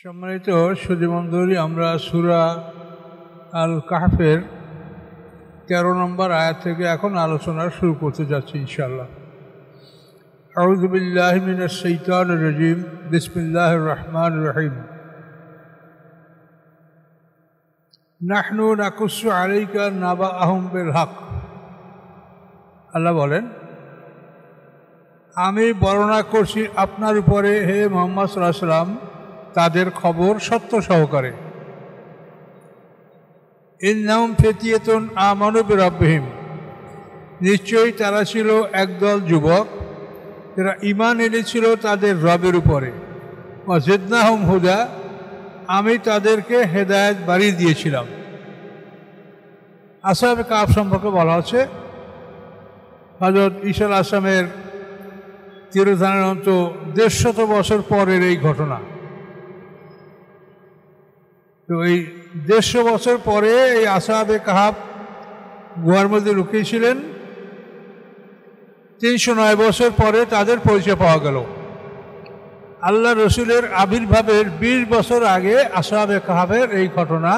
সম্মানিত সুধীমণ্ডলী, আমরা সূরা আল কাহফের 13 নম্বর আয়াত থেকে এখন আলোচনা শুরু করতে যাচ্ছি ইনশাআল্লাহ। আউযু বিল্লাহি মিনাশ শাইতানির রাজীম। বিসমিল্লাহির রহমানির রহিম। নাহনু নাকুসু আলাইকা নাবাআহুম বিল হক। আল্লাহ বলেন, আমি বর্ণনা করছি আপনার উপরে হে মুহাম্মদ সাল্লাল্লাহু আলাইহি ওয়াসাল্লাম তাদের খবর সত্য সহকারে। ইন্নাহুম ফিতয়াতুন আমানু বিরাব্বিহিম, নিশ্চয়ই তারা ছিল একদল যুবক, যারা ঈমান এনেছিল তাদের রবের উপরে। ওয়া জিদনাহুম হুদা, আমি তাদেরকে হেদায়েত বাড়িয়ে দিয়েছিলাম। আসহাবে কাহফ সম্পর্কে বলা হচ্ছে, হযরত ঈসা আলাইহিস সালামের তিরোধানের অন্ত 150 বছর পরের এই ঘটনা। তো এই 150 বছর পরে এই আসহাবে কাহফ গুহার মধ্যে লুকিয়েছিলেন। 309 বছর পরে তাদের পরিচয় পাওয়া গেল। আল্লাহ রসুলের আবির্ভাবের 20 বছর আগে আসহাবে কাহফের এই ঘটনা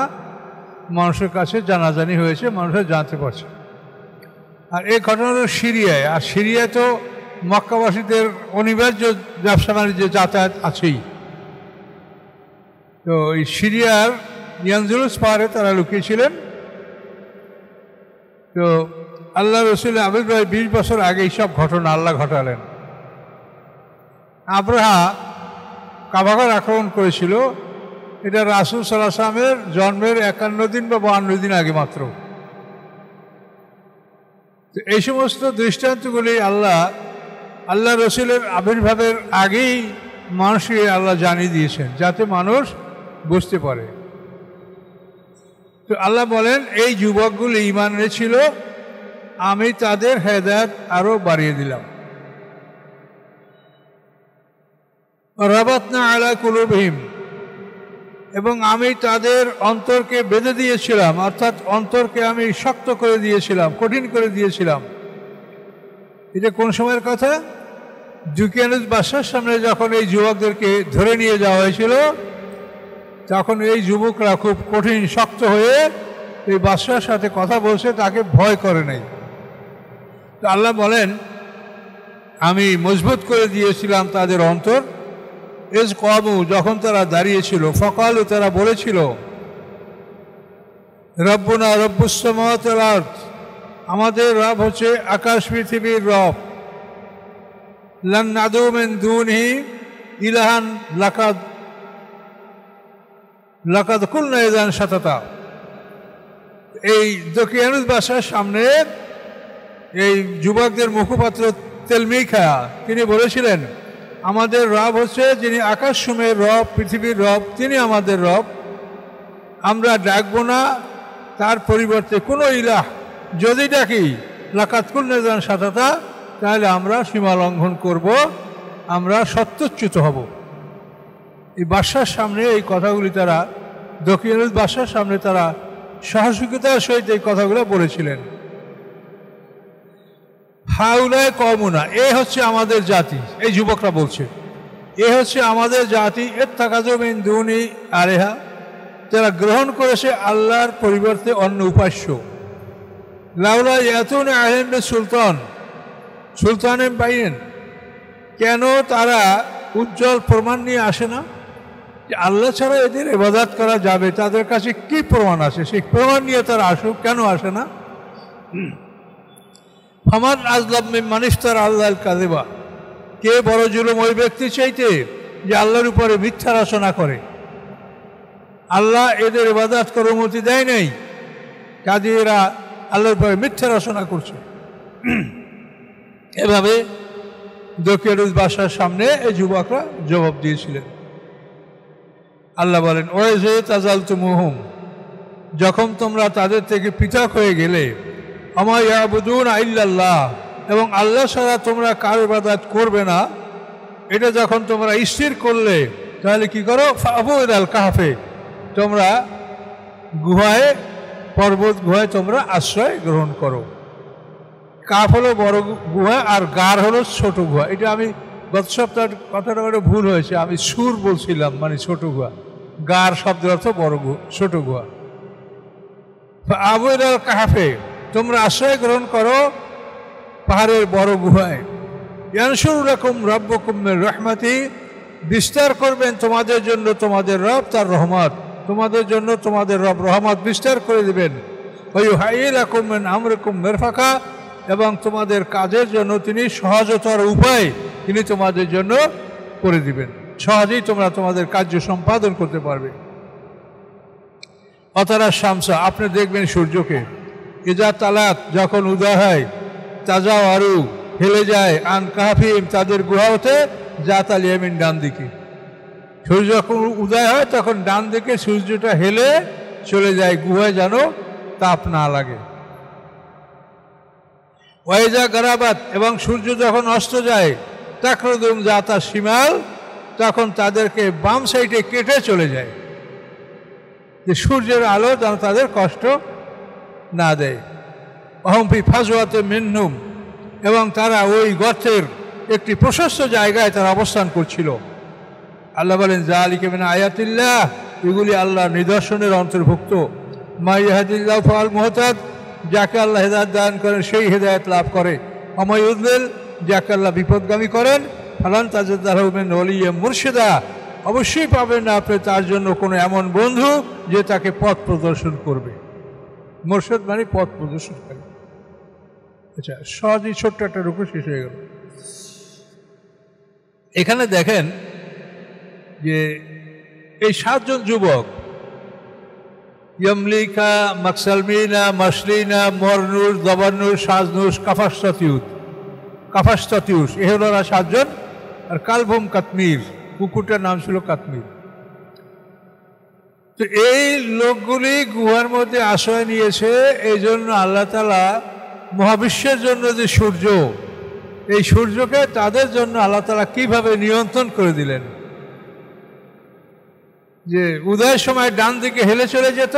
মানুষের কাছে জানাজানি হয়েছে, মানুষের জানতে পারছে। আর এই ঘটনা হলো সিরিয়ায়। আর সিরিয়ায় তো মক্কাবাসীদের অনিবার্য ব্যবসা বাণিজ্যের যাতায়াত আছেই। তো এই সিরিয়ার ইয়ানজুলুস পাহাড়ে তারা লুকিয়েছিলেন। তো আল্লাহ রসুলের আবির্ভাব 20 বছর আগে এইসব ঘটনা আল্লাহ ঘটালেন। আব্রাহা কাবাঘর আক্রমণ করেছিল, এটা রাসূল সাল্লাল্লাহু আলাইহি ওয়াসাল্লামের জন্মের 51 দিন বা 52 দিন আগে মাত্র। তো এই সমস্ত দৃষ্টান্তগুলি আল্লাহ রসুলের আবির্ভাবের আগেই মানুষকে আল্লাহ জানিয়ে দিয়েছেন, যাতে মানুষ বুঝতে পারে। তো আল্লাহ বলেন, এই যুবকগুলি ঈমান এনেছিল, আমি তাদের হেদায়েত আরো বাড়িয়ে দিলাম। রাবাতনা আলা কুলুবিহিম, এবং আমি তাদের অন্তরকে বেঁধে দিয়েছিলাম, অর্থাৎ অন্তরকে আমি শক্ত করে দিয়েছিলাম, কঠিন করে দিয়েছিলাম। এটা কোন সময়ের কথা? যুকিয়ানুস বাদশার সামনে যখন এই যুবকদেরকে ধরে নিয়ে যাওয়া হয়েছিল, তখন এই যুবকরা খুব কঠিন শক্ত হয়ে এই বাদশার সাথে কথা বলছে, তাকে ভয় করে নাই। তো আল্লাহ বলেন, আমি মজবুত করে দিয়েছিলাম তাদের অন্তর। এজ কামু, যখন তারা দাঁড়িয়েছিল, ফকালু, তারা বলেছিল, রব্বুনা রব্বুস সামাওয়াতি ওয়াল আরদ, আমাদের রব হচ্ছে আকাশ পৃথিবীর রব। লান নাদু মিন দুনিহি ইলাহান লাকাদ কুলনা ইযান শাতাতা। এই দকিয়ানুস বাদশার সামনে এই যুবকদের মুখপাত্র তেলমিখা তিনি বলেছিলেন, আমাদের রব হচ্ছে যিনি আকাশ সমূহের রব, পৃথিবীর রব, তিনি আমাদের রব। আমরা ডাকবো না তার পরিবর্তে কোনো ইলাহ, যদি ডাকি লাকাদ কুলনা ইযান শাতাতা, তাহলে আমরা সীমা লঙ্ঘন করব, আমরা সত্যচ্যুত হব। এই বাদশার সামনে এই কথাগুলি তারা, দকিয়ানুস বাদশার সামনে তারা সাহসিকতার সহিত এই কথাগুলো বলেছিলেন। হাউলায়ে কওমুনা, এ হচ্ছে আমাদের জাতি। এই যুবকরা বলছে, এ হচ্ছে আমাদের জাতি। ইত্তাখাযু মিন দুনি আলিহা, যারা গ্রহণ করেছে আল্লাহর পরিবর্তে অন্য উপাস্য। লাউলা ইয়াতুনা আলাইহিম সুলতান বাইয়িন, কেন তারা উজ্জ্বল প্রমাণ নিয়ে আসে না যে আল্লাহ ছাড়া এদের ইবাদত করা যাবে? তাদের কাছে কি প্রমাণ আছে? সেই প্রমাণ নিয়ে তারা আসুক, কেন আসে না? ফামান আযলাম মিম্মান ইফতারা আলাল কাযিবা, কে বড় জুলুম ওই ব্যক্তি চাইতে যে আল্লাহর উপরে মিথ্যা রচনা করে। আল্লাহ এদের ইবাদত করার অনুমতি দেয় নাই, কাজে এরা আল্লাহর উপরে মিথ্যা রচনা করছে। এভাবে দকিয়ানুস বাদশার সামনে এই যুবকরা জবাব দিয়েছিলেন। আল্লাহ বলেন, ওয়াইযা তাযালতুমুহুম, যখন তোমরা তাদের থেকে পৃথক হয়ে গেলে, আমা ইয়াবুদুনা ইল্লাল্লাহ, এবং আল্লাহ ছাড়া তোমরা কার ইবাদত করবে না, এটা যখন তোমরা স্থির করলে, তাহলে কি করো? ফাবু ইলাল কাহফে, তোমরা গুহায়, পর্বত গুহায় তোমরা আশ্রয় গ্রহণ করো। কাফ হলো বড় গুহা, আর গার হলো ছোট গুহা। এটা আমি গত সপ্তাহের কথাটা ভুল হয়েছে, আমি সুর বলছিলাম, মানে ছোট গুহা। গার শব্দের অর্থ বড় গুহা, ছোট গুহা। আবুল কাহাফে, তোমরা আশ্রয় গ্রহণ করো পাহাড়ের বড় গুহায়। ইয়ানসুরুলাকুম রাব্বুকুম মির রাহমাতি, বিস্তার করবেন তোমাদের জন্য তোমাদের রব তার রহমত, তোমাদের জন্য তোমাদের রব রহমত বিস্তার করে দিবেন। ওয়ায়ুহাইয়িলাকুম মিন আমরিকুম মিরফাকা, এবং তোমাদের কাজের জন্য তিনি সহজতর উপায় তিনি তোমাদের জন্য করে দিবেন, সহজেই তোমরা তোমাদের কার্য সম্পাদন করতে পারবে। অতারা শামসা, আপনি দেখবেন সূর্যকে, ইজা তালাত, যখন উদয় হয়, তাজা আরু, হেলে যায়, আন কাহাফিম, তাদের গুহা হতে, জাত আল ইয়ামিন, ডান দিকে। সূর্য যখন উদয় হয় তখন ডান দিকে সূর্যটা হেলে চলে যায়, গুহায় যেন তাপ না লাগে। ওয়াইজা গারাবাত, এবং সূর্য যখন অস্ত যায়, তাকরুদুম জাতা শিমাল, তখন তাদেরকে বাম সাইডে কেটে চলে যায়, যে সূর্যের আলো যেন তাদের কষ্ট না দেয়। অহমফি ফাজওয়াতে মিনহুম, এবং তারা ওই গর্তের একটি প্রশস্ত জায়গায় তারা অবস্থান করছিল। আল্লাহ বলেন যালিকা মিন আয়াতিল্লাহ, এগুলি আল্লাহর নিদর্শনের অন্তর্ভুক্ত। মা ইয়াহদিল্লাহু ফাল মুহতাদ, যাকে আল্লাহ হেদায়েত দান করেন সেই হেদায়েত লাভ করে। আমা ইউদলিল, যাকে আল্লাহ বিপদগামী করেন, ফালান তাজিদ লাহু মিন ওয়ালিয়্যিম মুরশিদা, অবশ্যই পাবেন না আপনি তার জন্য কোনো এমন বন্ধু যে তাকে পথ প্রদর্শন করবে। মুরশিদ মানে পথ প্রদর্শনকারী। আচ্ছা, সহজেই ছোট্ট একটা রূপে শেষ হয়ে গেল। এখানে দেখেন যে এই 7 জন যুবক, ইয়ামলিকা, মাকসালমিনা, মাসলিনা, মরনুর, দবানুর, সাজনুস, কাফাস্তাতিউস, এ হল 7 জন। আর কালভুম কাতমির, কুকুরটার নাম ছিল কাতমির। তো এই লোকগুলি গুহার মধ্যে আশ্রয় নিয়েছে, এই জন্য আল্লাহ তাআলা মহাবিশ্বের জন্য যে সূর্য, এই সূর্যকে তাদের জন্য আল্লাহ তাআলা কিভাবে নিয়ন্ত্রণ করে দিলেন, যে উদয়ের সময় ডান দিকে হেলে চলে যেত,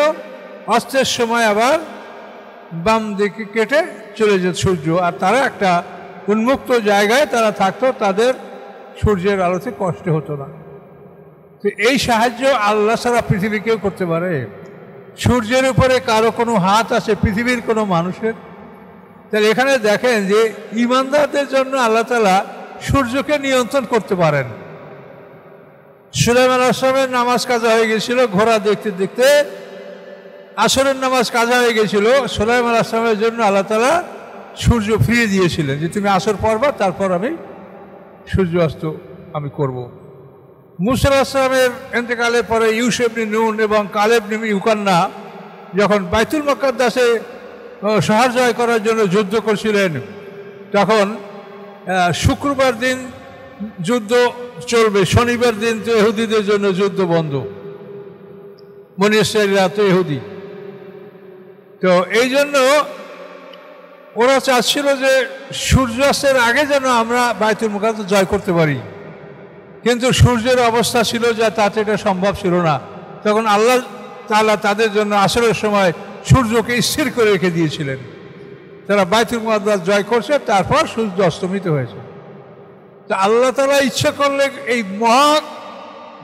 অস্তের সময় আবার বাম দিকে কেটে চলে যেত সূর্য, আর তারা একটা উন্মুক্ত জায়গায় তারা থাকতো, তাদের সূর্যের আলোতে কষ্ট হতো না। তো এই সাহায্য আল্লাহ ছাড়া পৃথিবী কেউ করতে পারে? সূর্যের উপরে কারো কোনো হাত আছে পৃথিবীর কোনো মানুষের? তাহলে এখানে দেখেন যে ঈমানদারদের জন্য আল্লাহ তাআলা সূর্যকে নিয়ন্ত্রণ করতে পারেন। সুলাইমান আলাইহিস সালামের নামাজ কাজা হয়ে গেছিল, ঘোড়া দেখতে দেখতে আসরের নামাজ কাজা হয়ে গেছিল। সুলাইমান আলাইহিস সালামের জন্য আল্লাহ তাআলা সূর্য ফিরিয়ে দিয়েছিলেন, যে তুমি আসর পড়বা, তারপর আমি সূর্য অস্ত আমি করব। মুসা আলাইহিস সালামের ইন্তেকালের পরে ইউসুফ ইবনে নুন এবং কালেব ইবনে ইউকান্না যখন বাইতুল মুকাদ্দাসে শহর জয় করার জন্য যুদ্ধ করছিলেন, তখন শুক্রবার দিন যুদ্ধ চলবে, শনিবার দিন তো ইহুদিদের জন্য যুদ্ধ বন্ধ, বনী ইসরাঈলরা তো ইহুদি। তো এই জন্য ওরা চাচ্ছিল যে সূর্যাস্তের আগে যেন আমরা বাইতুল মুকাদ্দাস জয় করতে পারি, কিন্তু সূর্যের অবস্থা ছিল যে তাতে এটা সম্ভব ছিল না। তখন আল্লাহ তাআলা তাদের জন্য আসরের সময় সূর্যকে স্থির করে রেখে দিয়েছিলেন। তারা বাইতুল মুকাদ্দাস জয় করছে, তারপর সূর্য অস্তমিত হয়েছে। তা আল্লাহ তাআলা ইচ্ছা করলে এই মহা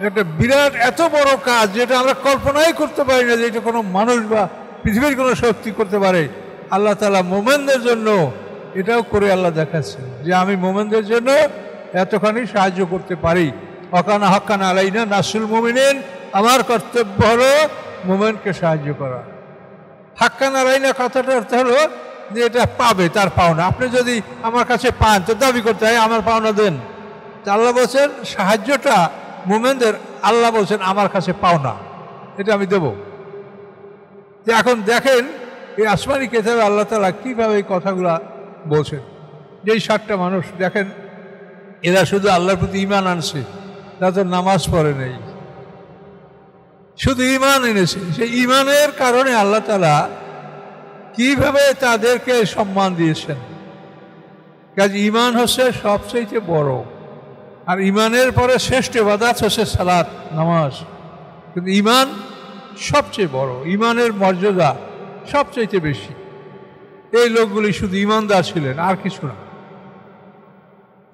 একটা বিরাট এত বড় কাজ, যেটা আমরা কল্পনাই করতে পারি না যে এটা কোনো মানুষ বা পৃথিবীর কোনো শক্তি করতে পারে, আল্লাহ তাআলা মোমেনদের জন্য এটাও করে আল্লাহ দেখাচ্ছে যে আমি মোমেনদের জন্য এতখানি সাহায্য করতে পারি। ওয়াকানা হাক্কান আলাইনা নাসরুল মুমিনিন, আমার কর্তব্য হলো মোমেনকে সাহায্য করা। হাক্কান আলাইনা কথাটার অর্থ হলো যে এটা পাবে, তার পাওনা। আপনি যদি আমার কাছে পান তো দাবি করতে হয় আমার পাওনা দেন। আল্লাহ বলছেন সাহায্যটা মোমেনদের, আল্লাহ বলছেন আমার কাছে পাওনা, এটা আমি দেব। এখন দেখেন এই আসমানি কিতাবে আল্লাহ তাআলা কীভাবে এই কথাগুলা বলছেন। যেই 7টা মানুষ দেখেন, এরা শুধু আল্লাহর প্রতি ঈমান আনছে, তাদের নামাজ পড়ে নেই, শুধু ঈমান এনেছে। সেই ঈমানের কারণে আল্লাহ তাআলা কিভাবে তাদেরকে সম্মান দিয়েছেন। কাজে ঈমান হচ্ছে সবচেয়ে বড়, আর ঈমানের পরে শ্রেষ্ঠ ইবাদত হচ্ছে সালাত, নামাজ। কিন্তু ঈমান সবচেয়ে বড়, ঈমানের মর্যাদা সবচেয়ে বেশি। এই লোকগুলি শুধু ঈমানদার ছিলেন, আর কিছু না।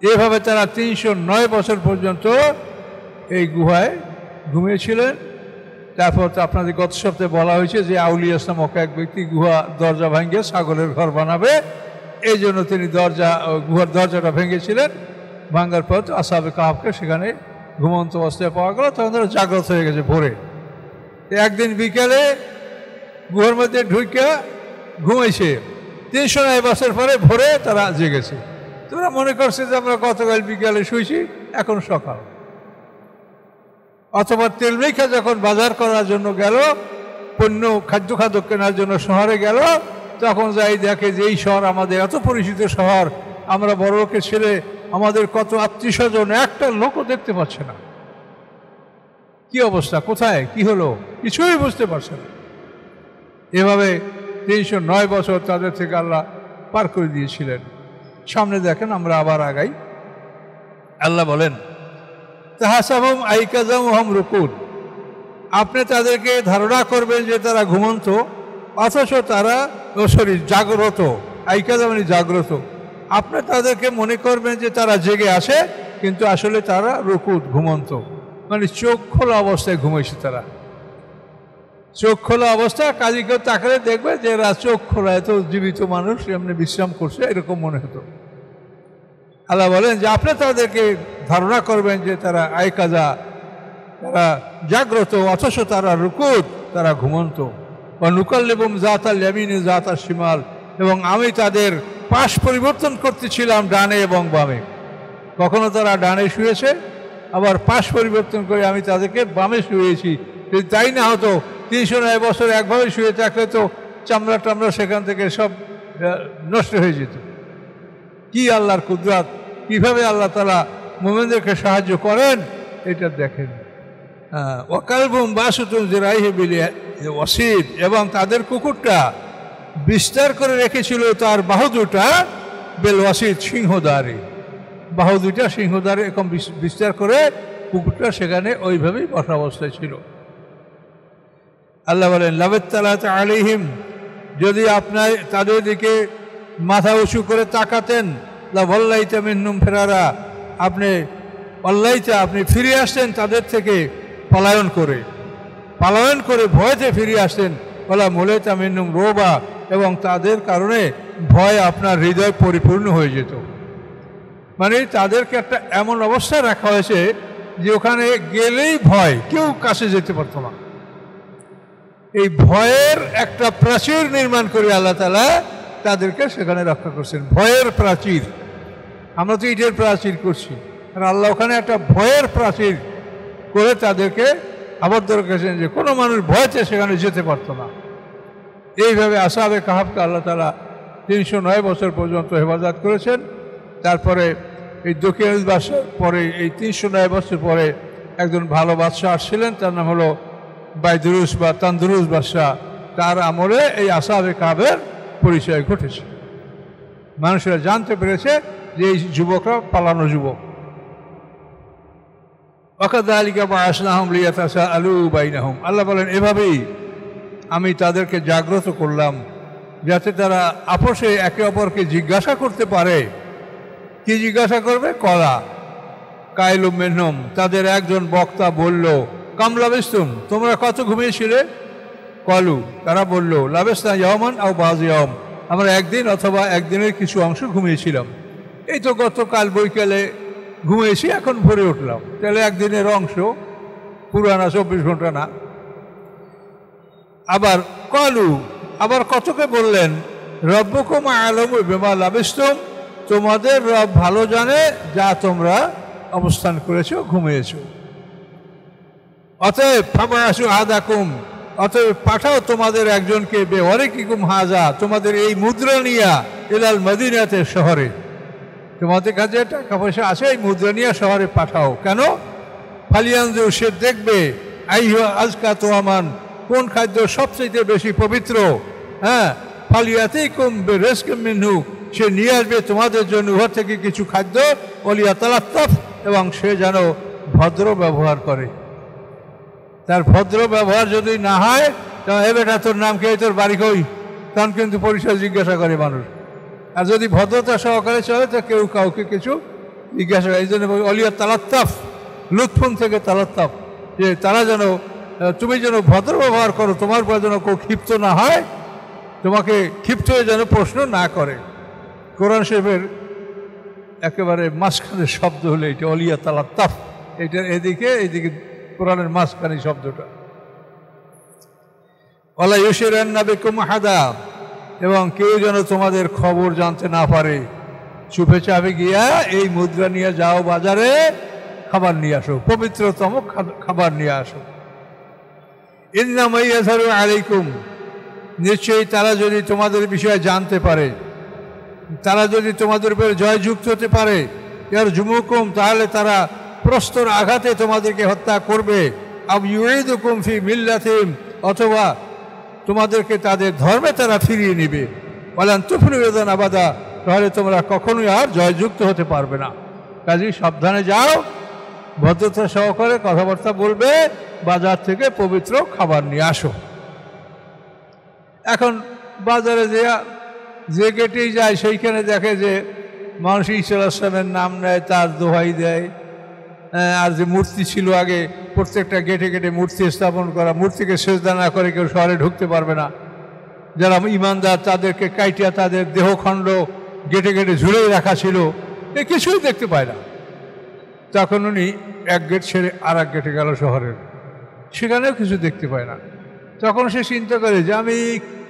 এভাবে তারা 309 বছর পর্যন্ত এই গুহায় ঘুমিয়েছিলেন তারপর তো আপনাদের গত সপ্তাহে বলা হয়েছে যে আউলিয়া নামক এক ব্যক্তি গুহা দরজা ভাঙিয়ে ছাগলের ঘর বানাবে, এই জন্য তিনি গুহার দরজাটা ভেঙেছিলেন। ভাঙার পর তো আসহাবে কাহাফকে সেখানে ঘুমন্ত অবস্থায় পাওয়া গেল, তখন তারা জাগ্রত হয়ে গেছে ভোরে। একদিন বিকেলে গুহার মধ্যে ঢুকে ঘুমাইছে, 309 বছর পরে ভোরে তারা জেগেছে। তোরা মনে করছে যে আমরা গতকাল বিকালে শুয়েছি, এখন সকাল। অথবা তেলমেখা যখন বাজার করার জন্য গেল, পণ্য খাদ্য কেনার জন্য শহরে গেল, তখন যাই দেখে যে এই শহর আমাদের এত পরিচিত শহর, আমরা বড় লোকের ছেলে, আমাদের কত আত্মীয় স্বজন, একটা লোকও দেখতে পাচ্ছে না। কি অবস্থা, কোথায় কি হলো, কিছুই বুঝতে পারছে না। এভাবে 309 বছর তাদের থেকে আল্লাহ পার করে দিয়েছিলেন। সামনে দেখেন, আমরা আবার আগাই। আল্লাহ বলেন, তাহাসাবুম আইকাজামুহুম রুকুদ, আপনি তাদেরকে ধারণা করবেন যে তারা ঘুমন্ত, অথচ তারা জাগ্রত। আইকাজা মানে জাগ্রত। আপনি তাদেরকে মনে করবেন যে তারা জেগে আসে, কিন্তু আসলে তারা রুকুদ, ঘুমন্ত, মানে চোখ খোলা অবস্থায় ঘুমাইছে। তারা চোখ খোলা অবস্থা, কাজী কেউ তাকালে দেখবে যে এরা চোখ খোলা, এত জীবিত মানুষ এমনি বিশ্রাম করছে, এরকম মনে হতো। আল্লাহ বলেন যে আপনি তাদেরকে ধারণা করবেন যে তারা আইকাজা, তারা জাগ্রত, অথচ তারা রুকুদ, তারা ঘুমন্ত। বা নুকাল্লিবুম জাতাল ইয়ামিন জাতাল শিমাল, এবং আমি তাদের পাশ পরিবর্তন করতেছিলাম ডানে এবং বামে। কখনো তারা ডানে শুয়েছে, আবার পাশ পরিবর্তন করে আমি তাদেরকে বামে শুয়েছি। যদি তাই না হতো, 309 বছর একভাবে শুয়ে থাকলে তো চামড়া টামড়া সেখান থেকে সব নষ্ট হয়ে যেত। কি আল্লাহর কুদরত, কিভাবে আল্লাহ তাআলা মুমিনদেরকে সাহায্য করেন, এটা দেখেন। ওয়াকালবুম বাসুতুম জিরাইহি বিল ওয়াসিদ, এবং তাদের কুকুরটা বিস্তার করে রেখেছিল তার বাহু দুটা বেল ওয়াসিদ, সিংহদ্বারে। বাহু দুইটা সিংহদ্বারে এরকম বিস্তার করে কুকুরটা সেখানে ওইভাবেই বসা অবস্থায় ছিল। আল্লাহ বলেন, লাবাত্তালাত আলাইহিম, যদি আপনার তাদের দিকে মাথা উঁচু করে তাকাতেন, লাভাল্লাইতা মিনহুম ফিরারা, আপনি ফিরে আসতেন তাদের থেকে পলায়ন করে ভয়তে ফিরে আসতেন। ওলা মুলাইতা মিনহুম রোবা, এবং তাদের কারণে ভয় আপনার হৃদয় পরিপূর্ণ হয়ে যেত। মানে তাদেরকে একটা এমন অবস্থায় রাখা হয়েছে যে ওখানে গেলেই ভয়, কেউ কাছে যেতে পারত না। এই ভয়ের একটা প্রাচীর নির্মাণ করে আল্লাহ তাআলা তাদেরকে সেখানে রক্ষা করছেন। ভয়ের প্রাচীর, আমরা তো ইটের প্রাচীর করছি, আর আল্লাহ ওখানে একটা ভয়ের প্রাচীর করে তাদেরকে আবদ্ধ রেখেছেন, যে কোনো মানুষ ভয়তে সেখানে যেতে পারত না। এইভাবে আসহাবে কাহাফকে আল্লাহ তাআলা 309 বছর পর্যন্ত হেফাজত করেছেন। তারপরে এই দক্ষিণ বাদশার পরে, এই 309 বছর পরে একজন ভালো বাদশাহ আসছিলেন, তার নাম হলো বাইদুরুস বা তান্দুরুস বাদশাহ। তার আমলে এই আসহাবে কাহাফের পরিচয় ঘটেছে। মানুষেরা জানতে পেরেছে যে এই যুবকরা পালানো যুবক। ওয়াকাযালিকা বা'আসনাহুম লিয়াতাসাআলু বাইনাহুম, আল্লাহ বলেন এভাবেই আমি তাদেরকে জাগ্রত করলাম, যাতে তারা আপোষে একে অপরকে জিজ্ঞাসা করতে পারে। কি জিজ্ঞাসা করবে? কলা কাইলুম মিনহুম, তাদের একজন বক্তা বলল, কাম লাবিস্তুম, তোমরা কত ঘুমিয়েছিলে? কলু, তারা বলল, লাবিসনা ইয়াওমান আও বা'য ইয়াওম, আমরা একদিন অথবা একদিনের কিছু অংশ ঘুমিয়েছিলাম। এই তো গতকাল বৈকালে ঘুমিয়েছি, এখন ভোরে উঠলাম, তাহলে একদিনের অংশ, পুরানা 24 ঘন্টা না। আবার কলু, আবার কতকে বললেন, রব্বুকুম আ'লামু বিমা লাবিসতুম, তোমাদের রব ভালো জানে যা তোমরা অবস্থান করেছো, ঘুমিয়েছো। অতএব ফাবাসু আহাদাকুম, অতএব পাঠাও তোমাদের একজনকে, বেওয়ারিকিকুম হাজা, তোমাদের এই মুদ্রা নিয়া, ইলাল মদিনাতে, শহরে। তোমাদের কাছে টাকা পয়সা আছে, এই মুদ্রা নিয়ে শহরে পাঠাও। কেন? ফালিয়ানজু, সে দেখবে, আইহা আজকা তোয়ামান, কোন খাদ্য সবচেয়ে বেশি পবিত্র। হ্যাঁ, ফালিয়াতিকুম বিরিজকিম মিনহু, সে নিয়ে আসবে তোমাদের জন্য উহার থেকে কিছু খাদ্য। ওলিয়াতালাত্তাফ, এবং সে যেন ভদ্র ব্যবহার করে। তার ভদ্র ব্যবহার যদি না হয়, তখন এ বেটা তোর নাম কে, তোর বাড়ি কই, তখন কিন্তু পরিচয় জিজ্ঞাসা করে মানুষ। আর যদি ভদ্রতা সহকারে চলে, তো কেউ কাউকে কিছু জিজ্ঞাসা করে। এই জন্য অলিয়া তালাত্তাফ, লুৎফুন থেকে তালাত্তাফ, যে তারা যেন তুমি যেন ভদ্র ব্যবহার করো, তোমার পর যেন কেউ ক্ষিপ্ত না হয়, তোমাকে ক্ষিপ্ত হয়ে যেন প্রশ্ন না করে। কোরআন শরীফের একেবারে মাঝখানের শব্দ হলো এটা, অলিয়া তালা তাফ, এটা এইদিকে কোরআনের মাঝখানে শব্দটা। ওয়ালা ইউশিরান্না বিকুম আহাদা, এবং কেউ যেন তোমাদের খবর জানতে না পারে। চুপে চাপে গিয়া এই মুদ্রা নিয়ে যাও, বাজারে খাবার নিয়ে আসো, পবিত্রতম খাবার নিয়ে আসো। ইন্নামা ইয়াযহারু আলাইকুম, নিশ্চয়ই তারা যদি তোমাদের বিষয়ে জানতে পারে, তারা যদি তোমাদের উপরে জয়যুক্ত হতে পারে, ইয়ারজুমুকুম, তাহলে তারা প্রস্তর আঘাতে তোমাদেরকে হত্যা করবে। আও ইউঈদুকুম ফি মিল্লাতিহিম, অথবা তোমাদেরকে তাদের ধর্মে তারা ফিরিয়ে নেবে। ওয়ালান তুফলিহু ইযান আবাদা, তাহলে তোমরা কখনোই আর জয়যুক্ত হতে পারবে না। কাজেই সাবধানে যাও, ভদ্রতা সহকারে কথাবার্তা বলবে, বাজার থেকে পবিত্র খাবার নিয়ে আসো। এখন বাজারে যে গেটেই যায় সেইখানে দেখে যে মানুষ ঈসা আলাইহিস সালামের নাম নেয়, তার দোহাই দেয়। আর যে মূর্তি ছিল আগে, প্রত্যেকটা গেটে গেটে মূর্তি স্থাপন করা, মূর্তিকে সেজদা না করে কেউ শহরে ঢুকতে পারবে না। যারা ইমানদার তাদেরকে কাইটিয়া তাদের দেহখণ্ড গেটে গেটে ঝুলেই রাখা ছিল, এ কিছুই দেখতে পায় না। তখন উনি এক গেট ছেড়ে আর এক গেটে গেল শহরের, সেখানেও কিছু দেখতে পায় না। তখন সে চিন্তা করে যে আমি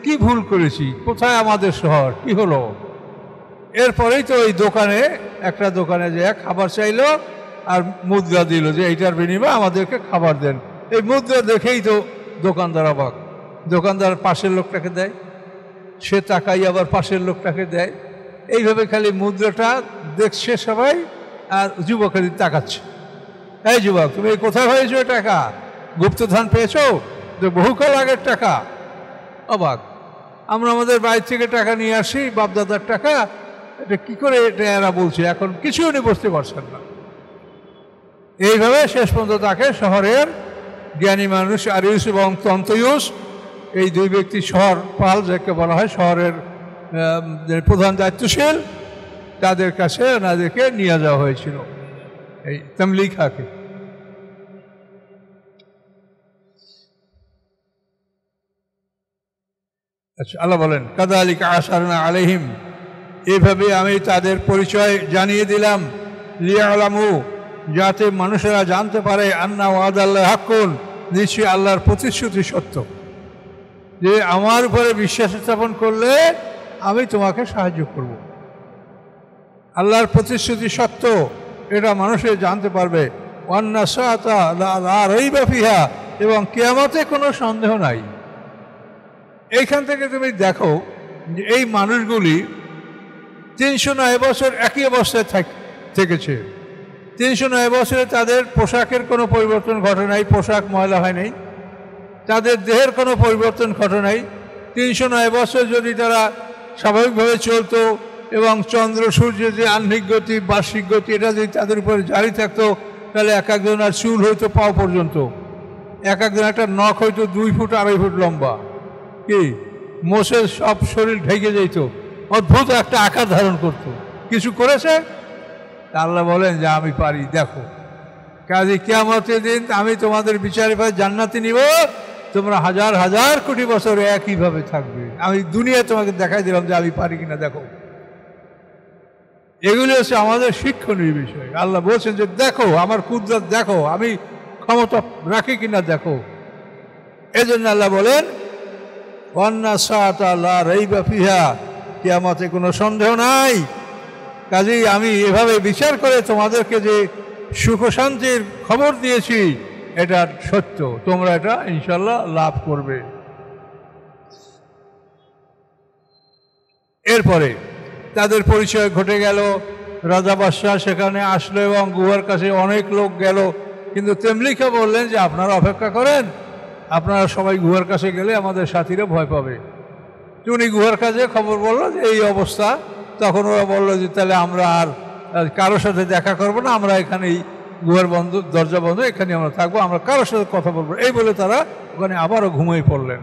কি ভুল করেছি, কোথায় আমাদের শহর, কি হলো? এরপরেই তো ওই দোকানে, একটা দোকানে যে খাবার চাইলো আর মুদ্রা দিল যে এইটার বিনিময়ে আমাদেরকে খাবার দেন। এই মুদ্রা দেখেই তো দোকানদার অবাক। দোকানদার পাশের লোকটাকে দেয়, সে টাকাই আবার পাশের লোকটাকে দেয়। এইভাবে খালি মুদ্রাটা দেখছে সবাই, আর যুবকের তাকাচ্ছে। এই যুবক, তুমি কোথায় হয়েছো টাকা? গুপ্তধন পেয়েছো? বহুকাল আগের টাকা। অবাক, আমরা আমাদের বাড়ি থেকে টাকা নিয়ে আসি, বাপদাদার টাকা, এটা কি করে এটা এরা বলছে, এখন কিছু উনি বুঝতে পারছেন না। এইভাবে শেষ পর্যন্ত তাকে শহরের জ্ঞানী মানুষ আরিউস এবং তন্তয়ুস, এই দুই ব্যক্তি শহর পাল, যাকে বলা হয় শহরের প্রধান দায়িত্বশীল, তাদের কাছে ওনাদেরকে নিয়ে যাওয়া হয়েছিল, এই তামলিখাকে। আচ্ছা, আল্লাহ বলেন কাযালিকা আশারনা আলাইহিম, এইভাবে আমি তাদের পরিচয় জানিয়ে দিলাম, লিয়ালামু, যাতে মানুষেরা জানতে পারে, আন্না ওয়াদাল্লাহি হাক্কুন, নিশ্চয়ই আল্লাহর প্রতিশ্রুতি সত্য, যে আমার উপরে বিশ্বাস স্থাপন করলে আমি তোমাকে সাহায্য করব। আল্লাহর প্রতিশ্রুতি সত্য, এটা মানুষের জানতে পারবে। ওয়ান্না সাআতা লা রাইবা ফিহা, এবং কিয়ামতে কোনো সন্দেহ নাই। এইখান থেকে তুমি দেখো যে এই মানুষগুলি 309 বছর একই অবস্থায় থেকেছে। 309 বছরে তাদের পোশাকের কোনো পরিবর্তন ঘটে নাই, পোশাক ময়লা হয় নাই, তাদের দেহের কোনো পরিবর্তন ঘটে নাই। 309 বছর যদি তারা স্বাভাবিকভাবে চলতো এবং চন্দ্র সূর্যের যে আহ্নিক গতি, বার্ষিক গতি, এটা যদি তাদের উপরে জারি থাকতো, তাহলে এক একজনের চুল হইতো পাও পর্যন্ত, এক একজন একটা নখ হইতো 2 ফুট 2.5 ফুট লম্বা, কি মোষের সব শরীর ঢেকে যেত, অদ্ভুত একটা আকার ধারণ করত। কিছু করেছে? আল্লাহ বলেন যে আমি পারি, দেখো। কাজে কিয়ামতের দিন আমি তোমাদের বিচারে পাই জান্নাতে নিব, তোমরা হাজার হাজার কোটি বছর একইভাবে থাকবে। আমি দুনিয়া তোমাকে দেখাই দিলাম যে আমি পারি কিনা, দেখো। এগুলি হচ্ছে আমাদের শিক্ষণীয় বিষয়। আল্লাহ বলছেন যে দেখো আমার কুদরত, দেখো আমি ক্ষমতা রাখি কিনা, দেখো। এজন্য আল্লাহ বলেন ওয়ান্না সাআতা লা রাইবা ফিহা, কিয়ামতে কোনো সন্দেহ নাই। কাজেই আমি এভাবে বিচার করে তোমাদেরকে যে সুখ শান্তির খবর দিয়েছি, এটা সত্য, তোমরা এটা ইনশাল্লাহ লাভ করবে। এরপরে তাদের পরিচয় ঘটে গেল, রাজা বাদশাহ সেখানে আসলো এবং গুহার কাছে অনেক লোক গেল, কিন্তু তেমলিখা বললেন যে আপনারা অপেক্ষা করেন, আপনারা সবাই গুহার কাছে গেলে আমাদের সাথীরা ভয় পাবে। উনি গুহার কাছে খবর বললো যে এই অবস্থা। তখন ওরা বললো যে তাহলে আমরা আর কারোর সাথে দেখা করবো না, আমরা এখানেই গুহার বন্ধ, দরজা বন্ধ, এখানে আমরা থাকবো, আমরা কারোর সাথে কথা বলবো, এই বলে তারা ওখানে আবারও ঘুমিয়ে পড়লেন।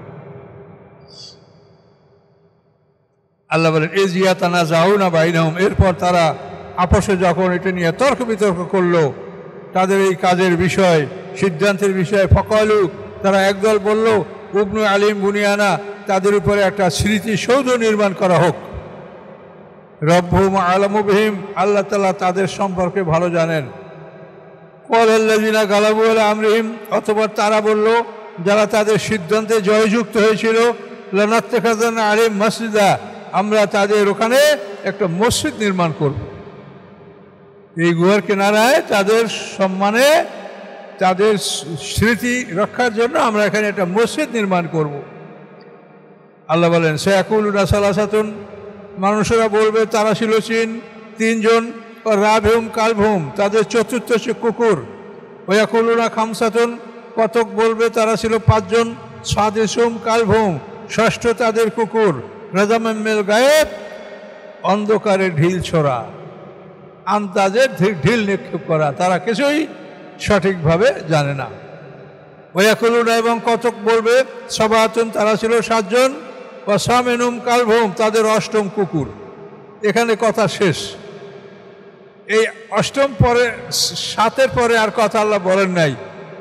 আল্লাহ বলেন ইযিয়া তানাজাউনা বাইনাহুম, এরপর তারা আপসে যখন এটা নিয়ে তর্ক বিতর্ক করলো, তাদের এই কাজের বিষয়, সিদ্ধান্তের বিষয়ে, ফাকালু, তারা একদল বলল ইবনু আলিম বুনিয়ানা, তাদের উপরে একটা স্মৃতিসৌধ নির্মাণ করা হোক। রব্বুহুম আ'লামু বিহিম, আল্লাহ তাআলা তাদের সম্পর্কে ভালো জানেন। ক্বালাল্লাযিনা গালাবু আলা আমরিহিম, অথবা তারা বলল যারা তাদের সিদ্ধান্তে জয়যুক্ত হয়েছিল, লানাত্তাখিযান্না আলাইহিম মাসজিদা, আমরা তাদের ওখানে একটা মসজিদ নির্মাণ করব। এই গুহার কিনারায় তাদের সম্মানে, তাদের স্মৃতি রক্ষার জন্য আমরা এখানে একটা মসজিদ নির্মাণ করব। আল্লাহ বলেন সায়াকুলুনা সালাসাতুন, মানুষেরা বলবে তারা ছিল তিনজন, রাবিহুম কালবুহুম, তাদের চতুর্থ সে কুকুর। ওয়াকুলুনা খামসাতুন, কতক বলবে তারা ছিল পাঁচজন, সাদিসুম কালবুহুম, ষষ্ঠ তাদের কুকুর। রাজামিন মিনাল গায়েব, অন্ধকারে ঢিল ছোড়া, আন্দাজে ঢিল নিক্ষেপ করা, তারা কিছুই সঠিকভাবে জানে না। ওয়াকুলুনা, এবং কতক বলবে সাবাতুন, তারা ছিল সাতজন, ওয়াসামিনুম কালবুহুম, তাদের অষ্টম কুকুর। এখানে কথা শেষ। এই অষ্টম পরে, সাতের পরে আর কথা আল্লাহ বলেন নাই।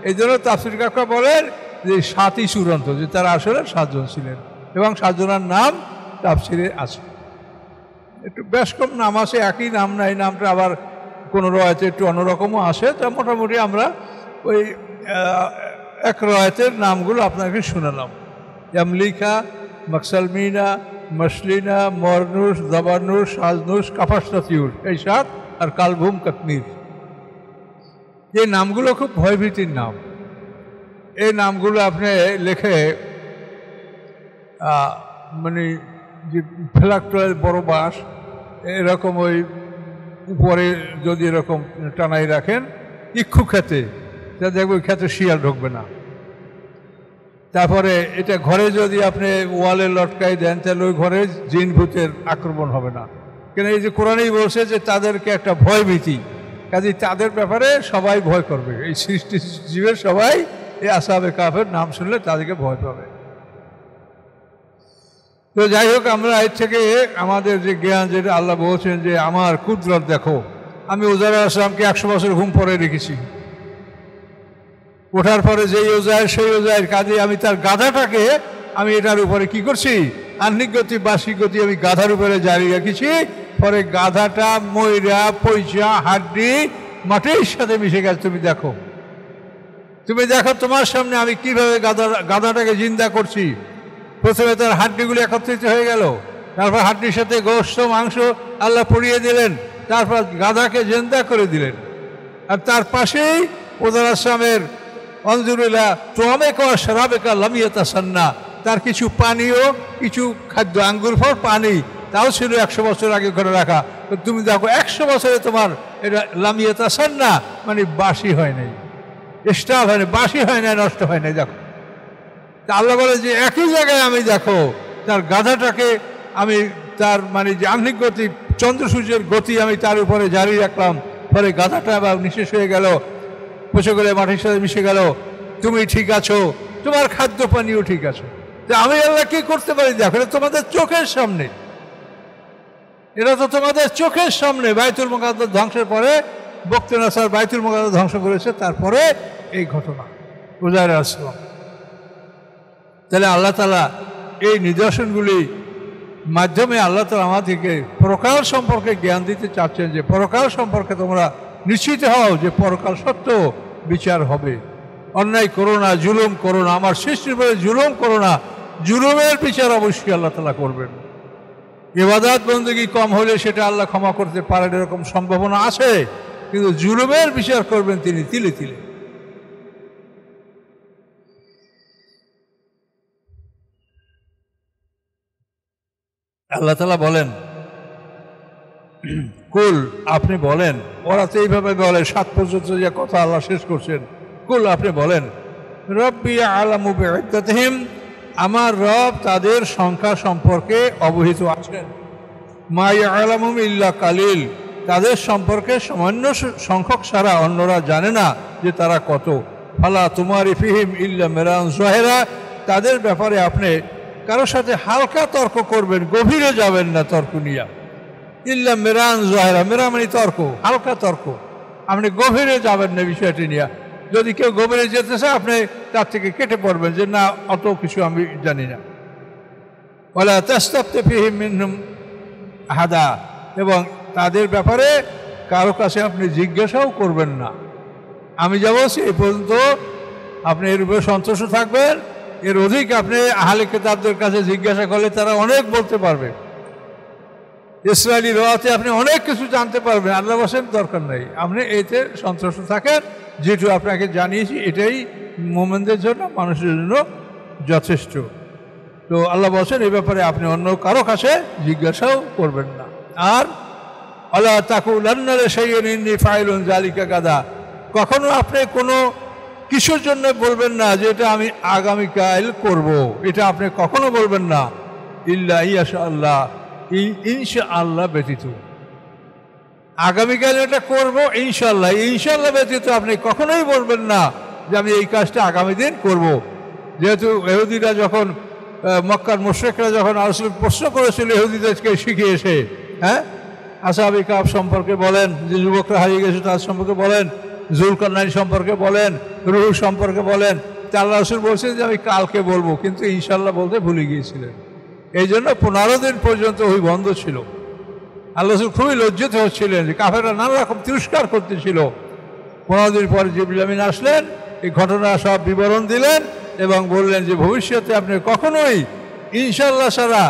এই জন্য তাফসীর কাকা বলেন যে সাতই চূড়ান্ত, যে তারা আসলে সাতজন ছিলেন, এবং সাতজনের নাম তাফসীরে আছে। একটু বেশ কম নাম আছে, একই নাম না, এই নামটা আবার কোনো রয়েতে একটু অন্যরকমও আসে। তা মোটামুটি আমরা ওই এক রয়েতের নামগুলো আপনাকে শুনালাম। ইয়ামলিকা, মাকসালমিনা, মসলিনা, মরনুস, জবানুস, সাজনুস, কাফাসনাতিউর, এই সাত, আর কালবুহুম কাতমির। এই নামগুলো খুব ভয়ভীতির নাম। এই নামগুলো আপনি লেখে মানে যে ফ্ল্যাক্টরের বড় বাঁশ এরকম ওই উপরে যদি এরকম টানাই রাখেন ইক্ষু খেতে, তা দেখবে ওই খেতে শিয়াল ঢুকবে না। তারপরে এটা ঘরে যদি আপনি ওয়ালে লটকাই দেন, তাহলে ওই ঘরে জিন ভূতের আক্রমণ হবে না। কেন এই যে কোরআনেই বলছে যে তাদেরকে একটা ভয় ভীতি, কাজে তাদের ব্যাপারে সবাই ভয় করবে। এই সৃষ্টি জীবের সবাই এই আসহাবে কাহফের নাম শুনলে তাদেরকে ভয় পাবে। তো যাই হোক, আমরা এর থেকে আমাদের যে জ্ঞান, যেটা আল্লাহ বলছেন যে আমার কুদরত দেখো, আমি উজাইর আলাইহিস সালামকে 100 বছর ঘুম পরে রেখেছি। ওঠার পরে যেই উজাইর সেই উজাইর, কাজে আমি তার গাধাটাকে আমি এটার উপরে কি করছি, আহ্নিক গতি বার্ষিক গতি আমি গাধার উপরে জারি রেখেছি। পরে গাধাটা ময়রা পয়সা হাড্ডি মাটির সাথে মিশে গেছে। তুমি দেখো তোমার সামনে আমি কিভাবে গাধাটাকে জিন্দা করছি। প্রথমে তার হাড্ডিগুলি একত্রিত হয়ে গেল, তারপর হাড্ডির সাথে গোশত মাংস আল্লাহ পরিয়ে দিলেন, তারপর গাধাকে জিন্দা করে দিলেন। আর তার পাশেই উজাইর আলাইহিস সালামের অনজুরিল্লাহ তোয়ামেকা শরাবেকা লাম ইয়াতাসান্না, তার কিছু পানীয়, কিছু খাদ্য, আঙ্গুর ফল, পানি, তাও ছিল 100 বছর আগে করে রাখা। তো তুমি দেখো 100 বছরে তোমার এটা লাম ইয়াতাসান্না, মানে বাসি হয় নাই, স্টাফ হয় নাই, বাসি হয় নাই, নষ্ট হয় নাই। দেখো তা আল্লাহ বলে যে একই জায়গায় আমি দেখো তার গাধাটাকে আমি তার মানে যে আহ্নিক গতি, চন্দ্র সূর্যের গতি আমি তার উপরে জারি রাখলাম। পরে গাধাটা আবার নিঃশেষ হয়ে গেল, পচে গেলে মাটির সাথে মিশে গেল। তুমি ঠিক আছো, তোমার খাদ্য পানীয় ঠিক আছে। আমি আল্লাহ কি করতে পারি দেখো, এটা তোমাদের চোখের সামনে, এটা তো তোমাদের চোখের সামনে। বাইতুল মুকাদ্দাস ধ্বংসের পরে বখতে নাসার বাইতুল মুকাদ্দাস ধ্বংস করেছে, তারপরে এই ঘটনা উজাইর আলাইহিস সালাম। তাহলে আল্লাহ তাআলা এই নিদর্শনগুলি মাধ্যমে আল্লাহ তাআলা আমাদেরকে পরকাল সম্পর্কে জ্ঞান দিতে চাচ্ছেন, যে পরকাল সম্পর্কে তোমরা নিশ্চিত হও যে পরকাল সত্য, বিচার হবে। অন্যায় করো না, জুলুম করো না, আমার সৃষ্টির উপরে জুলুম করো না। জুলুমের বিচার অবশ্যই আল্লাহ তাআলা করবেন। ইবাদত বন্দেগী কম হলে সেটা আল্লাহ ক্ষমা করতে পারেন, এরকম সম্ভাবনা আছে, কিন্তু জুলুমের বিচার করবেন তিনি তিলে তিলে। আল্লাহ তাআলা বলেন কুল, আপনি বলেন, ওরা তো এইভাবে বলে 7 পর্যন্ত যে কথা আল্লাহ শেষ করছেন। কুল, আপনি বলেন, রব্বি আ'লামু বি'iদ্দাতিহিম, আমার রব তাদের সংখ্যা সম্পর্কে অবহিত আছেন। মা ইয়া'লামুহুম ইল্লা কালিল, তাদের সম্পর্কে সামান্য সংখ্যক ছাড়া অন্যরা জানে না যে তারা কত। ফালা তুমারি ফিহিম ইল্লা মিরান যাহিরা, তাদের ব্যাপারে আপনি কারোর সাথে হালকা তর্ক করবেন, গভীরে যাবেন না তর্ক নিয়া। ইল্লা মিরান যাহিরা, মিরা মানে তর্ক, হালকা তর্ক, আপনি গভীরে যাবেন না বিষয়টি নিয়ে। যদি কেউ গভীরে যেতে চায় আপনি তার থেকে কেটে পড়বেন যে না, অত কিছু আমি জানি না। ওয়ালা তাস্তাফতি ফীহিম মিনহুম আহাদা, এবং তাদের ব্যাপারে কারো কাছে আপনি জিজ্ঞাসাও করবেন না। আমি যা বলছি এই পর্যন্ত আপনি এর উপরে সন্তুষ্ট থাকবেন। এর অধিক আপনি আহলে কিতাবদের কাছে জিজ্ঞাসা করলে তারা অনেক বলতে পারবে। ইসরায়েলি রওয়াতে আপনি অনেক কিছু জানতে পারবেন। আল্লাহ বলেন দরকার নেই, আপনি এতে সন্তুষ্ট থাকেন। যেটু আপনাকে জানিয়েছি এটাই মুমিনদের জন্য, মানুষের জন্য যথেষ্ট। তো আল্লাহ বলেন এই ব্যাপারে আপনি অন্য কারো কাছে জিজ্ঞাসাও করবেন না। আর আলা তাকুলান্না লিশাইইন ইন্নী ফাইলুন যালিকা গাদা, কখনো আপনি কোনো কিছুর জন্য বলবেন না যে এটা আমি আগামীকাল করব, এটা আপনি কখনো বলবেন না। ইল্লা ইয়াশাআল্লাহ, ইনশাআল্লাহ ব্যতীত। আগামীকাল এটা করব ইনশাআল্লাহ, ইনশাআল্লাহ ব্যতীত আপনি কখনোই বলবেন না যে আমি এই কাজটা আগামী দিন করব। যেহেতু ইহুদিরা যখন মক্কার মুশরিকরা যখন রাসূলকে প্রশ্ন করেছিল ইহুদিদেরকে শিখিয়েছে, হ্যাঁ, আসহাবে কাহফ সম্পর্কে বলেন, যে যুবকরা হারিয়ে গেছে তার সম্পর্কে বলেন, জুলকারনাইন সম্পর্কে বলেন, রূহ সম্পর্কে বলেন, তা আল্লাহ রাসূল বলছেন যে আমি কালকে বলবো, কিন্তু ইনশাআল্লাহ বলতে ভুলে গিয়েছিলেন। এই জন্য 15 দিন পর্যন্ত ওই বন্ধ ছিল। আল্লাহ রাসূল খুবই লজ্জিত হচ্ছিলেন, যে কাফেররা নানা রকম তিরস্কার করতেছিল। 15 দিন পরে জিবরিল আমিন আসলেন, এই ঘটনা সব বিবরণ দিলেন এবং বললেন যে ভবিষ্যতে আপনি কখনোই ইনশাআল্লাহ ছাড়া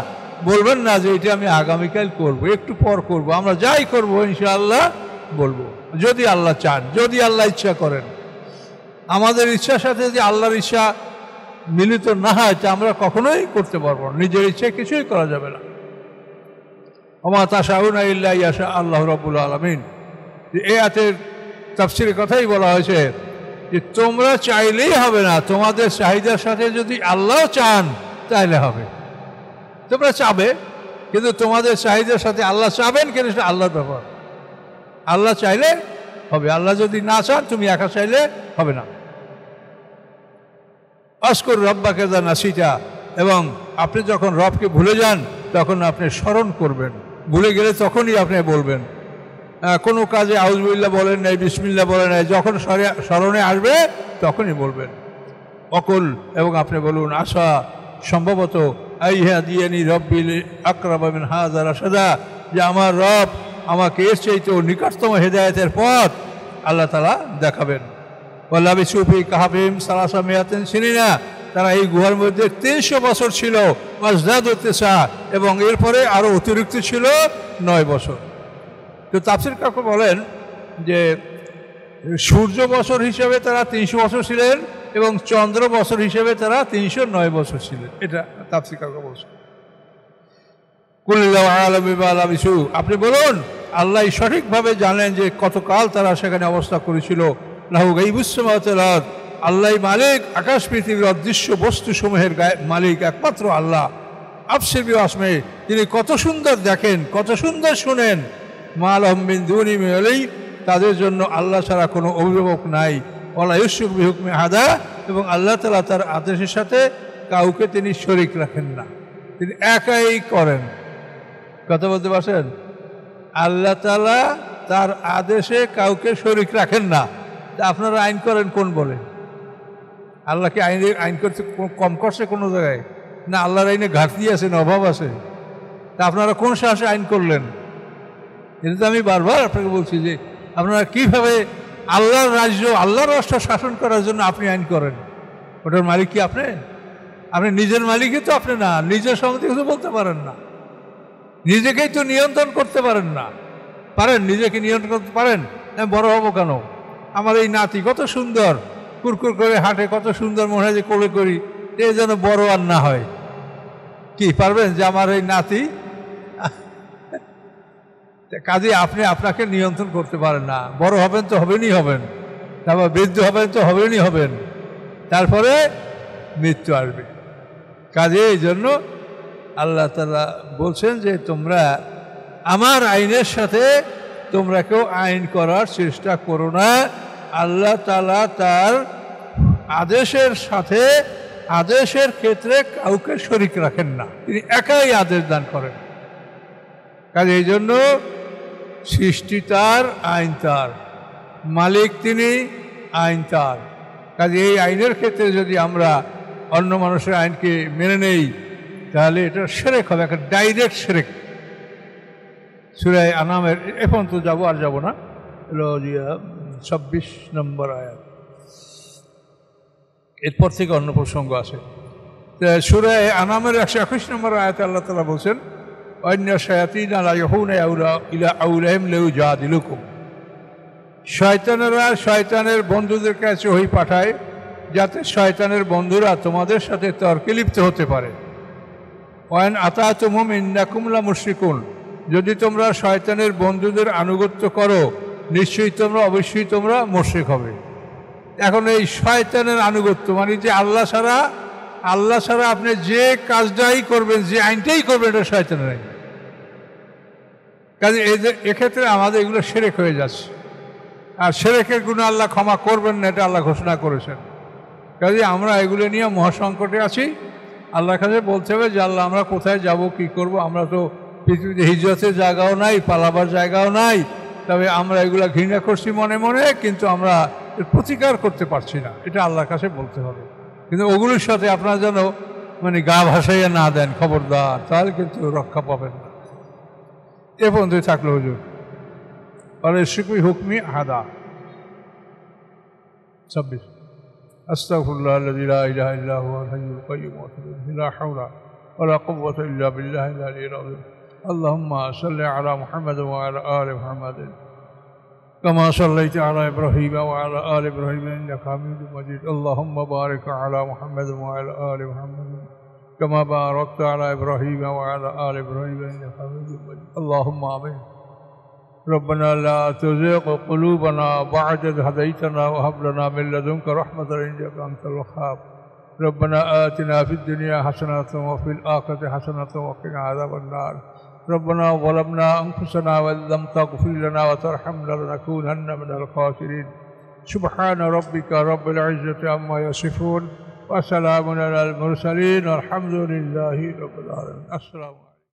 বলবেন না যে এটা আমি আগামীকাল করব, একটু পর করব, আমরা যাই করব ইনশাআল্লাহ বলবো, যদি আল্লাহ চান, যদি আল্লাহ ইচ্ছা করেন। আমাদের ইচ্ছার সাথে যদি আল্লাহর ইচ্ছা মিলিত না হয় তা আমরা কখনোই করতে পারবো না, নিজের ইচ্ছায় কিছুই করা যাবে না। ওমা তাশাউনা ইল্লা ইয়াশা আল্লাহ রাব্বুল আলামিন। এই আয়াতের তাফসীরে কথাই বলা হয়েছে যে তোমরা চাইলেই হবে না, তোমাদের চাহিদার সাথে যদি আল্লাহ চান তাইলে হবে। তোমরা চাবে, কিন্তু তোমাদের চাহিদার সাথে আল্লাহ চাবেন কিন্তু সেটা আল্লাহর ব্যাপার। আল্লাহ চাইলে হবে, আল্লাহ যদি না চান তুমি একা চাইলে হবে না। আজকুর রব্বাকে যা নাসিতা, এবং আপনি যখন রবকে ভুলে যান তখন আপনি স্মরণ করবেন, ভুলে গেলে তখনই আপনি বলবেন। কোনো কাজে আউযুবিল্লাহ বলেন নাই, বিসমিল্লাহ বলেন নাই, যখন স্মরণে আসবে তখনই বলবেন। অকুল, এবং আপনি বলুন আশা সম্ভবত আইহা দিয়ানি রব্বিল আকরাবা মিন হাযা রাশাদা, যে আমার রব আমাকে এর চাইতেও নিকটতম হেদায়েতের পথ আল্লাহ তাআলা দেখাবেন। ওয়ালাবিসু ফি কাহফিহিম সালাসা মিয়াতিন সিনিনা, তারা এই গুহার মধ্যে 300 বছর ছিল। ওয়াজদাদু তিসা, এবং এরপরে আরও অতিরিক্ত ছিল 9 বছর। তো তাফসীর কাকু বলেন যে সূর্য বছর হিসেবে তারা 300 বছর ছিলেন এবং চন্দ্র বছর হিসেবে তারা 309 বছর ছিলেন। এটা তাফসীর কাকু বলছেন। কুল্লাহু আ'লামু বিমা লাবিসু, আপনি বলুন আল্লাহ সঠিকভাবে জানেন যে কতকাল তারা সেখানে অবস্থা করেছিল। লাহু গায়বুস সামাওয়াতি ওয়াল আরদ, আল্লাহ মালিক আকাশ পৃথিবীর অদৃশ্য বস্তুসমূহের মালিক একমাত্র আল্লাহ। আফসির বিআসমে, তিনি কত সুন্দর দেখেন, কত সুন্দর শুনেন। মা লাহুম মিন দুনিহি মিন ওয়ালি, তাদের জন্য আল্লাহ ছাড়া কোনো অভিভাবক নাই। ওয়ালা ইউশরিকু বিহুকমি আহাদা, এবং আল্লাহ তাআলা তার আদেশের সাথে কাউকে তিনি শরীক রাখেন না, তিনি একাই করেন। কথা বলতে পারছেন? আল্লাহ তাআলা তার আদেশে কাউকে শরীক রাখেন না। আপনারা আইন করেন কোন বলে? আল্লাহকে আইন করতে কম করছে কোনো জায়গায়? না আল্লাহর আইনে ঘাটতি আছে, না অভাব আছে? তা আপনারা কোন সাহসে আইন করলেন? এটা তো আমি বারবার আপনাকে বলছি যে আপনারা কীভাবে আল্লাহর রাজ্য, আল্লাহর রাষ্ট্র শাসন করার জন্য আপনি আইন করেন। ওটার মালিক কি আপনি? আপনি নিজের মালিকই তো আপনি না, নিজের সম্বন্ধে কিছু বলতে পারেন না, নিজেকেই তো নিয়ন্ত্রণ করতে পারেন না। পারেন? নিজেকে নিয়ন্ত্রণ করতে পারেন? আমি বড় হবো কেন? আমার এই নাতি কত সুন্দর, কুরকুর করে হাঁটে, কত সুন্দর, মনে হয় যে কোলে করি, এ যেন বড় আর না হয়। কি পারবেন যে আমার এই নাতি? কাজে আপনি আপনাকে নিয়ন্ত্রণ করতে পারেন না। বড় হবেন তো হবেনই হবেন, তারপর বৃদ্ধ হবেন তো হবেনই হবেন, তারপরে মৃত্যু আসবে। কাজে এই জন্য আল্লাহ তাআলা বলছেন যে তোমরা আমার আইনের সাথে তোমরা কেউ আইন করার চেষ্টা করো না। আল্লাহ তাআলা তার আদেশের সাথে, আদেশের ক্ষেত্রে কাউকে শরীক রাখেন না, তিনি একাই আদেশ দান করেন। কাজে এই জন্য সৃষ্টি তার, আইন তার, মালিক তিনি, আইন তার। কাজে এই আইনের ক্ষেত্রে যদি আমরা অন্য মানুষের আইনকে মেনে নেই তাহলে এটা শিরক হবে, একটা ডাইরেক্ট শিরক। সূরা আনামের এখন তো যাবো, আর যাবো না, হলো 26 নম্বর আয়াত, এরপর থেকে অন্য প্রসঙ্গ আছে। সূরা আনামের 121 নম্বর আয়াতে আল্লাহ তাআলা বলছেন, অন্য শায়াতিন লা ইয়াহুনা ইলা আউলাহিম লিউজাদিলুকুম, শয়তানেরা শয়তানের বন্ধুদের কাছে ওহী পাঠায় যাতে শয়তানের বন্ধুরা তোমাদের সাথে তর্কে লিপ্ত হতে পারে। ওয়ান আতাতুহুম ইন্নাকুম লা মুশরিকুন, যদি তোমরা শয়তানের বন্ধুদের আনুগত্য করো নিশ্চয়ই তোমরা অবশ্যই তোমরা মুশরিক হবে। এখন এই শয়তানের আনুগত্য মানে যে আল্লাহ ছাড়া আপনি যে কাজটাই করবেন, যে আইনটাই করবেন, এটা শয়তানের আইন। কাজে এক্ষেত্রে আমাদের এগুলো শিরক হয়ে যাচ্ছে, আর শিরকের গুনাহ আল্লাহ ক্ষমা করবেন না, এটা আল্লাহ ঘোষণা করেছেন। কাজে আমরা এগুলো নিয়ে মহাসংকটে আছি। আল্লাহর কাছে বলতে হবে যে আল্লাহ আমরা কোথায় যাব, কি করব, আমরা তো পৃথিবীতে হিজরতের জায়গাও নাই, পালাবার জায়গাও নাই, তবে আমরা এগুলা ঘৃণা করছি মনে মনে, কিন্তু আমরা এর প্রতিকার করতে পারছি না, এটা আল্লাহর কাছে বলতে হবে। কিন্তু ওগুলোর সাথে আপনারা যেন মানে গা ভাসাইয়া না দেন, খবরদার, তাহলে কিন্তু রক্ষা পাবেন না। এ পর্যন্তই থাকলো হুজুর। আর শিকবি হুকমি হাদা 26। আস্তাগফিরুল্লাহ আল্লাযী লা ইলাহা ইল্লা হুয়াল হাইয়ুল কাইয়্যুম ওয়া আতুবু ইলাইহি, লা হাওলা ওয়া লা কুওয়াতা ইল্লা বিল্লাহিল আলিয়্যিল আযীম। আল্লাহুম্মা সাল্লি আলা মুহাম্মাদ ওয়া আলা আলি মুহাম্মাদ كما صليت على إبراهيم وعلى آل إبراهيم إنك حميد مجيد. اللهم بارك على محمد وعلى آل محمد كما باركت على إبراهيم وعلى آل إبراهيم إنك حميد مجيد. اللهم آمين. ربنا لا تزغ قلوبنا بعد إذ هديتنا وهب لنا من لدنك رحمة إنك أنت الوهاب. ربنا آتنا في الدنيا حسنة وفي الآخرة حسنة وقنا عذاب النار. ربنا ظلمنا أنفسنا وإن لم تغفر لنا وترحمنا لنكونن من الخاسرين. سبحان ربك رب العزة عما يصفون وسلام على المرسلين والحمد لله رب العالمين. السلام عليكم.